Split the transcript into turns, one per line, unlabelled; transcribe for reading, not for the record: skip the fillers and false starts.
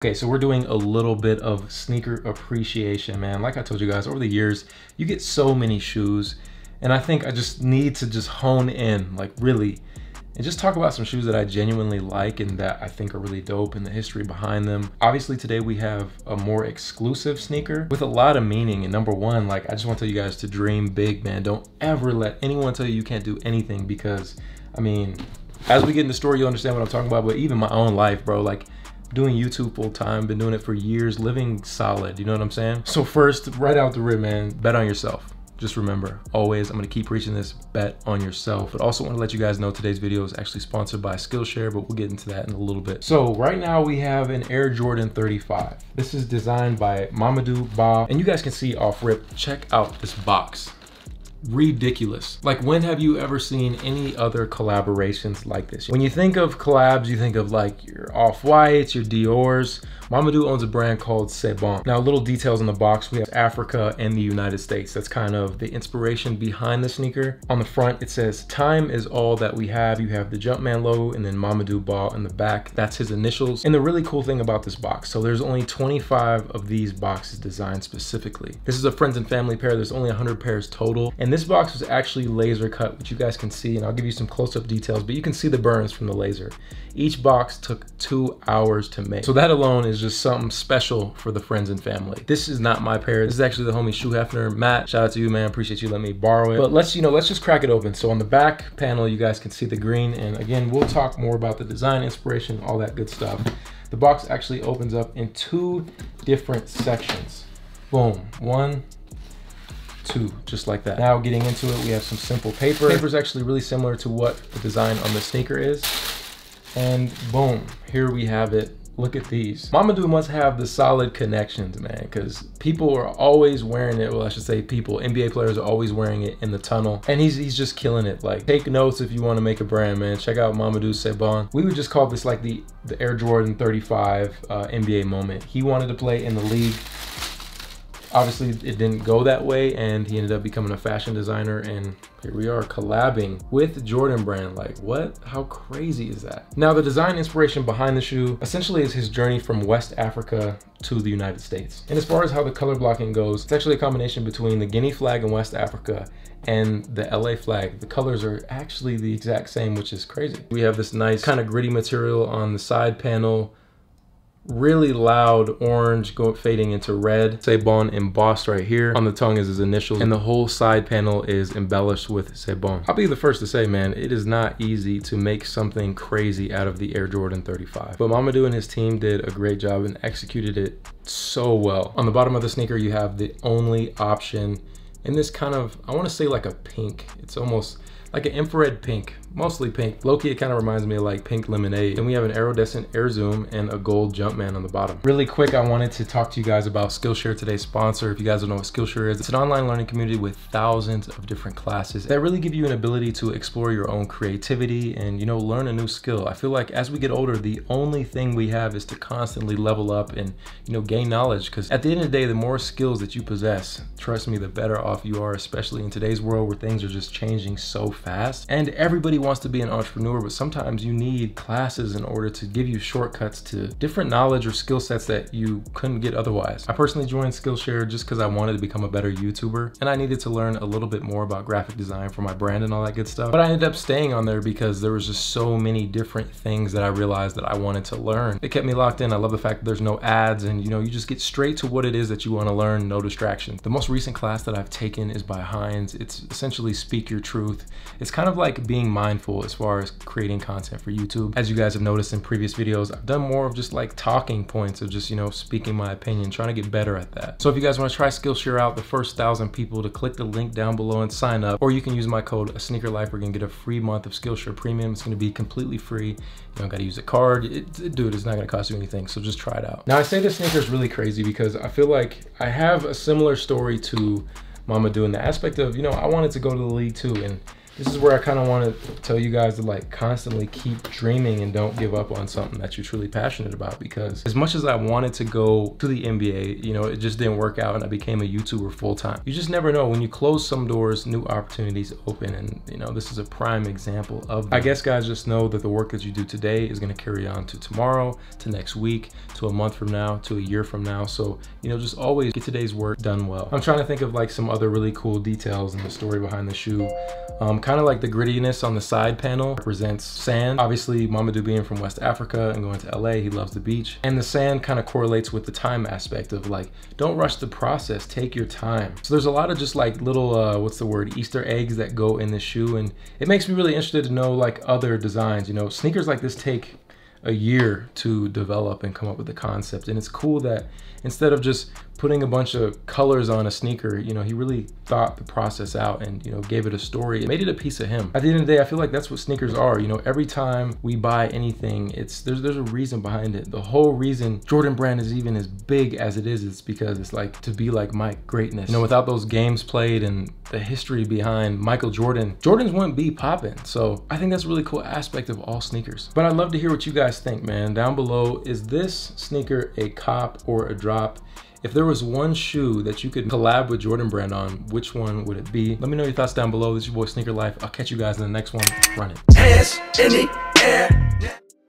Okay, so we're doing a little bit of sneaker appreciation, man. Like I told you guys, over the years, you get so many shoes, and I think I just need to just hone in, like really, and just talk about some shoes that I genuinely like and that I think are really dope and the history behind them. Obviously, today we have a more exclusive sneaker with a lot of meaning. And number one, like I just want to tell you guys to dream big, man. Don't ever let anyone tell you you can't do anything, because, I mean, as we get in the story, you'll understand what I'm talking about, but even my own life, bro, like, doing YouTube full time, been doing it for years, living solid, you know what I'm saying? So first, right out the rip, man, bet on yourself. Just remember, always, I'm gonna keep preaching this, bet on yourself. But also wanna let you guys know today's video is actually sponsored by Skillshare, but we'll get into that in a little bit. So right now we have an Air Jordan 35. This is designed by Mamadou, and you guys can see off rip, check out this box. Ridiculous. Like, when have you ever seen any other collaborations like this? When you think of collabs, you think of like your Off-Whites, your Dior's. Mamadou owns a brand called C'est Bon. Now, little details on the box, we have Africa and the United States. That's kind of the inspiration behind the sneaker. On the front, it says, "Time is all that we have." You have the Jumpman logo and then Mamadou Ba in the back. That's his initials. And the really cool thing about this box, so there's only 25 of these boxes designed specifically. This is a friends and family pair. There's only 100 pairs total. And this box was actually laser cut, which you guys can see, and I'll give you some close-up details, but you can see the burns from the laser. Each box took 2 hours to make. So that alone is just something special for the friends and family. This is not my pair. This is actually the homie Shoe Hefner. Matt, shout out to you, man. Appreciate you letting me borrow it. But let's just crack it open. So on the back panel, you guys can see the green. And again, we'll talk more about the design, inspiration, all that good stuff. The box actually opens up in 2 different sections. Boom, 1, 2, just like that. Now getting into it, we have some simple paper. Paper is actually really similar to what the design on the sneaker is. And boom, here we have it. Look at these. Mamadou must have the solid connections, man, because people are always wearing it. Well, I should say people, NBA players are always wearing it in the tunnel, and he's just killing it. Like, take notes if you want to make a brand, man. Check out Mamadou C'est Bon. We would just call this like the Air Jordan 35 NBA moment. He wanted to play in the league. Obviously, it didn't go that way, and he ended up becoming a fashion designer, and here we are collabing with Jordan brand. Like, what? How crazy is that? Now, the design inspiration behind the shoe essentially is his journey from West Africa to the United States. And as far as how the color blocking goes, it's actually a combination between the Guinea flag in West Africa and the LA flag. The colors are actually the exact same, which is crazy. We have this nice kind of gritty material on the side panel, really loud orange fading into red. C'est Bon embossed right here. On the tongue is his initials, and the whole side panel is embellished with C'est Bon. I'll be the first to say, man, it is not easy to make something crazy out of the Air Jordan 35. But Mamadou and his team did a great job and executed it so well. On the bottom of the sneaker, you have the only option in this kind of, I want to say like a pink. It's almost like an infrared pink, mostly pink. Low-key, it kind of reminds me of like pink lemonade. Then we have an iridescent air zoom and a gold Jumpman on the bottom. Really quick, I wanted to talk to you guys about Skillshare, today's sponsor. If you guys don't know what Skillshare is, it's an online learning community with thousands of different classes that really give you an ability to explore your own creativity and, you know, learn a new skill. I feel like as we get older, the only thing we have is to constantly level up and, you know, gain knowledge, because at the end of the day, the more skills that you possess, trust me, the better off you are, especially in today's world where things are just changing so fast. And everybody wants to be an entrepreneur, but sometimes you need classes in order to give you shortcuts to different knowledge or skill sets that you couldn't get otherwise. I personally joined Skillshare just because I wanted to become a better YouTuber, and I needed to learn a little bit more about graphic design for my brand and all that good stuff. But I ended up staying on there because there was just so many different things that I realized that I wanted to learn. It kept me locked in. I love the fact that there's no ads, and you know, you just get straight to what it is that you want to learn, no distractions. The most recent class that I've taken is by Heinz. It's essentially Speak Your Truth. It's kind of like being mindful as far as creating content for YouTube. As you guys have noticed in previous videos, I've done more of just like talking points of just, you know, speaking my opinion, trying to get better at that. So if you guys want to try Skillshare out, the first 1,000 people to click the link down below and sign up, or you can use my code SneakerLife. We're gonna get a free month of Skillshare Premium. It's gonna be completely free. You don't gotta use a card. Dude, it's not gonna cost you anything. So just try it out. Now, I say this sneaker is really crazy because I feel like I have a similar story to Mamadou in the aspect of, you know, I wanted to go to the league too, and This is where I kind of want to tell you guys to like constantly keep dreaming and don't give up on something that you're truly passionate about, because as much as I wanted to go to the NBA, you know, it just didn't work out and I became a YouTuber full time. You just never know. When you close some doors, new opportunities open, and you know, this is a prime example of that. I guess guys, just know that the work that you do today is going to carry on to tomorrow, to next week, to a month from now, to a year from now. So, you know, just always get today's work done well. I'm trying to think of like some other really cool details in the story behind the shoe. Kind of like the grittiness on the side panel represents sand. Obviously, Mamadou being from West Africa and going to LA, he loves the beach. And the sand kind of correlates with the time aspect of like, don't rush the process, take your time. So there's a lot of just like little, what's the word, Easter eggs that go in the shoe. And it makes me really interested to know like other designs. You know, sneakers like this take a year to develop and come up with the concept. And it's cool that instead of just putting a bunch of colors on a sneaker, you know, he really thought the process out and, you know, gave it a story. It made it a piece of him. At the end of the day, I feel like that's what sneakers are. You know, every time we buy anything, there's a reason behind it. The whole reason Jordan brand is even as big as it is because it's like to be like Mike, greatness. You know, without those games played and the history behind Michael Jordan, Jordans wouldn't be popping. So I think that's a really cool aspect of all sneakers. But I'd love to hear what you guys think, man. Down below, is this sneaker a cop or a drop? If there was one shoe that you could collab with Jordan brand on, which one would it be? Let me know your thoughts down below. This is your boy Sneaker Life. I'll catch you guys in the next one. Run it. Hands in the air.